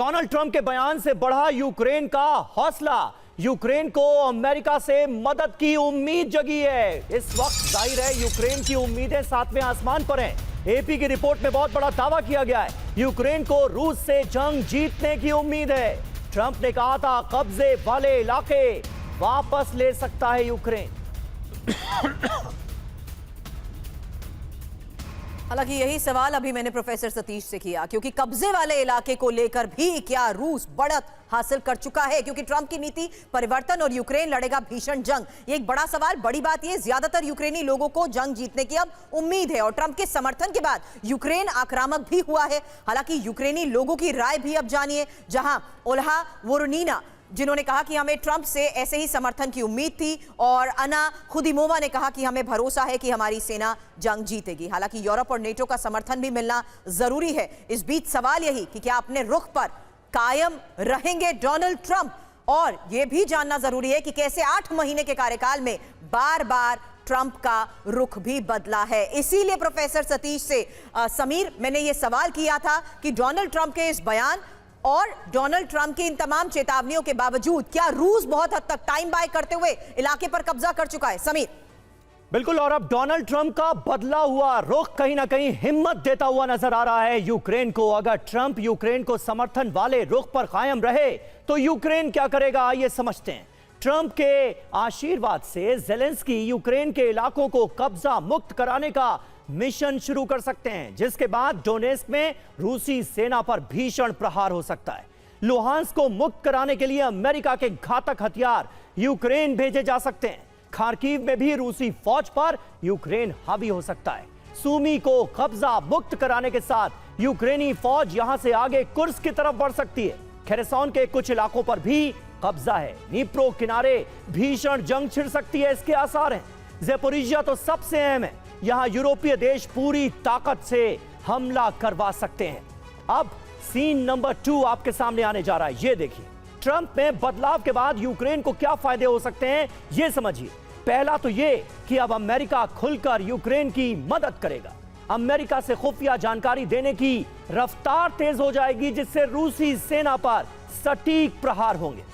Donald Trump के बयान से बढ़ा यूक्रेन का हौसला। यूक्रेन को अमेरिका से मदद की उम्मीद जगी है। इस वक्त जाहिर है यूक्रेन की उम्मीदें सातवें आसमान पर हैं। एपी की रिपोर्ट में बहुत बड़ा दावा किया गया है, यूक्रेन को रूस से जंग जीतने की उम्मीद है। ट्रंप ने कहा था कब्जे वाले इलाके वापस ले सकता है यूक्रेन। हालांकि यही सवाल अभी मैंने प्रोफेसर सतीश से किया, क्योंकि कब्जे वाले इलाके को लेकर भी क्या रूस बढ़त हासिल कर चुका है, क्योंकि ट्रंप की नीति परिवर्तन और यूक्रेन लड़ेगा भीषण जंग, ये एक बड़ा सवाल। बड़ी बात यह, ज्यादातर यूक्रेनी लोगों को जंग जीतने की अब उम्मीद है और ट्रंप के समर्थन के बाद यूक्रेन आक्रामक भी हुआ है। हालांकि यूक्रेनी लोगों की राय भी अब जानिए, जहां ओल्हा वोरोनिना जिन्होंने कहा कि हमें ट्रंप से ऐसे ही समर्थन की उम्मीद थी, और अना खुदीमोवा ने कहा कि हमें भरोसा है कि हमारी सेना जंग जीतेगी। हालांकि यूरोप और नेटो का समर्थन भी मिलना जरूरी है। इस बीच सवाल यही कि क्या अपने रुख पर कायम रहेंगे डोनाल्ड ट्रंप, और यह भी जानना जरूरी है कि कैसे 8 महीने के कार्यकाल में बार बार ट्रंप का रुख भी बदला है। इसीलिए प्रोफेसर सतीश से समीर मैंने यह सवाल किया था कि डोनाल्ड ट्रंप के इस बयान और डोनाल्ड ट्रंप की इन तमाम चेतावनियों के बावजूद क्या रूस बहुत हद तक टाइम बाय करते हुए इलाके पर कब्जा कर चुका है? समीर। बिल्कुल, और अब डोनाल्ड ट्रंप का बदला हुआ रुख कहीं ना कहीं हिम्मत देता हुआ नजर आ रहा है यूक्रेन को। अगर ट्रंप यूक्रेन को समर्थन वाले रुख पर कायम रहे तो यूक्रेन क्या करेगा, आइए समझते हैं। ट्रंप के आशीर्वाद से जेलेंस्की यूक्रेन के इलाकों को कब्जा मुक्त कराने का मिशन शुरू कर सकते हैं, जिसके बाद डोनेस्क में रूसी सेना पर भीषण प्रहार हो सकता है। लुहांस्क को मुक्त कराने के लिए अमेरिका के घातक हथियार यूक्रेन भेजे जा सकते हैं। खार्किव में भी रूसी फौज पर यूक्रेन हावी हो सकता है। सूमी को कब्जा मुक्त कराने के साथ यूक्रेनी फौज यहां से आगे कुर्स्क की तरफ बढ़ सकती है। खेरसोन के कुछ इलाकों पर भी कब्जा है। नीप्रो किनारे भीषण जंग छिड़ सकती है, इसके आसार हैं। ज़ेपोरिजिया तो सबसे अहम है, यहां यूरोपीय देश पूरी ताकत से हमला करवा सकते हैं। अब सीन नंबर 2 आपके सामने आने जा रहा है, यह देखिए। ट्रंप में बदलाव के बाद यूक्रेन को क्या फायदे हो सकते हैं, यह समझिए। पहला तो यह कि अब अमेरिका खुलकर यूक्रेन की मदद करेगा। अमेरिका से खुफिया जानकारी देने की रफ्तार तेज हो जाएगी, जिससे रूसी सेना पर सटीक प्रहार होंगे।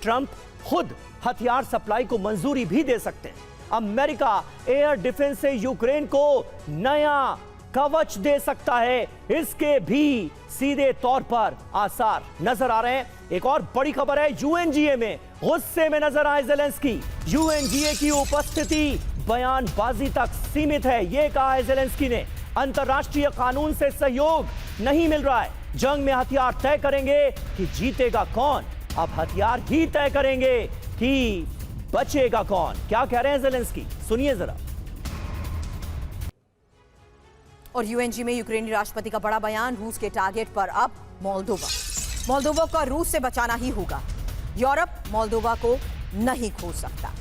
ट्रंप खुद हथियार सप्लाई को मंजूरी भी दे सकते हैं। अमेरिका एयर डिफेंस से यूक्रेन को नया कवच दे सकता है, इसके भी सीधे तौर पर आसार नजर आ रहे हैं। एक और बड़ी खबर है, यूएनजीए में गुस्से में नजर आए जेलेंस्की। यूएनजीए की उपस्थिति बयानबाजी तक सीमित है, यह कहा है जेलेंस्की ने। अंतरराष्ट्रीय कानून से सहयोग नहीं मिल रहा है। जंग में हथियार तय करेंगे कि जीतेगा कौन, अब हथियार ही तय करेंगे कि बचेगा कौन। क्या कह रहे हैं जेलेंस्की, सुनिए जरा। और यूएनजी में यूक्रेनी राष्ट्रपति का बड़ा बयान, रूस के टारगेट पर अब मोल्दोवा का रूस से बचाना ही होगा। यूरोप मोल्दोवा को नहीं खो सकता।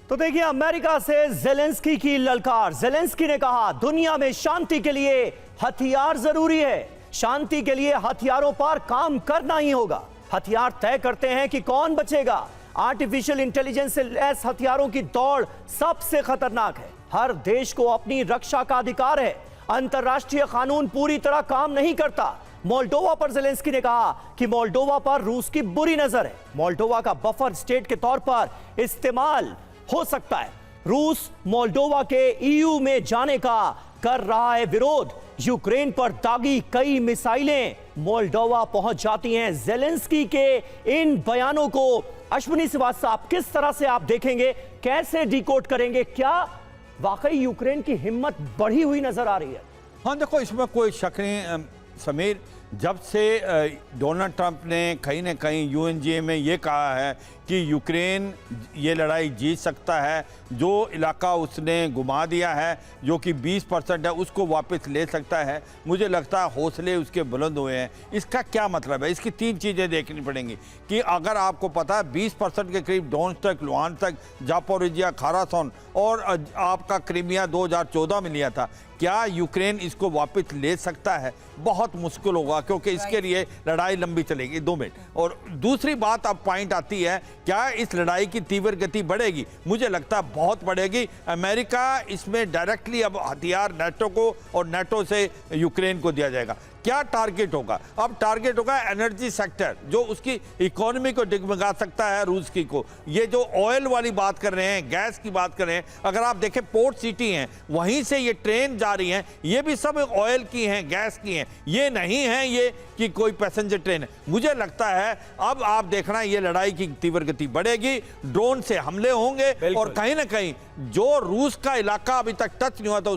तो देखिए, अमेरिका से जेलेंस्की की ललकार। जेलेंस्की ने कहा दुनिया में शांति के लिए हथियार जरूरी है, शांति के लिए हथियारों पर काम करना ही होगा। हथियार तय करते हैं कि कौन बचेगा। आर्टिफिशियल इंटेलिजेंस से लैस हथियारों की दौड़ सबसे खतरनाक है। हर देश को अपनी रक्षा का अधिकार है। अंतरराष्ट्रीय कानून पूरी तरह काम नहीं करता। मोल्डोवा पर जेलेंस्की ने कहा कि मोल्डोवा पर रूस की बुरी नजर है। मोल्डोवा का बफर स्टेट के तौर पर इस्तेमाल हो सकता है। रूस मोल्डोवा के ईयू में जाने का कर रहा है विरोध। यूक्रेन पर दागी कई मिसाइलें मोल्डोवा पहुंच जाती हैं। जेलेंस्की के इन बयानों को अश्विनी श्रीवास्तव किस तरह से आप देखेंगे, कैसे डिकोड करेंगे? क्या वाकई यूक्रेन की हिम्मत बढ़ी हुई नजर आ रही है? हाँ देखो, इसमें कोई शक नहीं समीर। जब से डोनाल्ड ट्रंप ने कहीं ना कहीं यूएनजीए में ये कहा है कि यूक्रेन ये लड़ाई जीत सकता है, जो इलाका उसने गुमा दिया है, जो कि 20% है, उसको वापस ले सकता है, मुझे लगता है हौसले उसके बुलंद हुए हैं। इसका क्या मतलब है? इसकी 3 चीज़ें देखनी पड़ेंगी कि अगर आपको पता है 20% के करीब डोनेट्स्क, लुहांस्क, ज़ापोरिजिया, खारासोन और आपका क्रीमिया 2014 में लिया था, क्या यूक्रेन इसको वापस ले सकता है? बहुत मुश्किल होगा, क्योंकि इसके लिए लड़ाई लंबी चलेगी। 2 मिनट। और दूसरी बात अब पॉइंट आती है, क्या इस लड़ाई की तीव्र गति बढ़ेगी? मुझे लगता है बहुत बढ़ेगी। अमेरिका इसमें डायरेक्टली अब हथियार नाटो को और नाटो से यूक्रेन को दिया जाएगा। क्या टारगेट होगा? अब टारगेट होगा एनर्जी सेक्टर, जो उसकी इकोनॉमी को डिगमगा सकता है रूस की को। ये जो ऑयल वाली बात कर रहे हैं, गैस की बात कर रहे हैं, अगर आप देखें पोर्ट सिटी हैं, वहीं से ये ट्रेन जा रही हैं, ये भी सब ऑयल की हैं, गैस की हैं। ये नहीं है ये कि कोई पैसेंजर ट्रेन है। मुझे लगता है अब आप देखना ये लड़ाई की तीव्र गति बढ़ेगी, ड्रोन से हमले होंगे और कहीं ना कहीं जो रूस का इलाका अभी तक टच नहीं हुआ था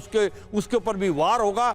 उसके ऊपर भी वार होगा।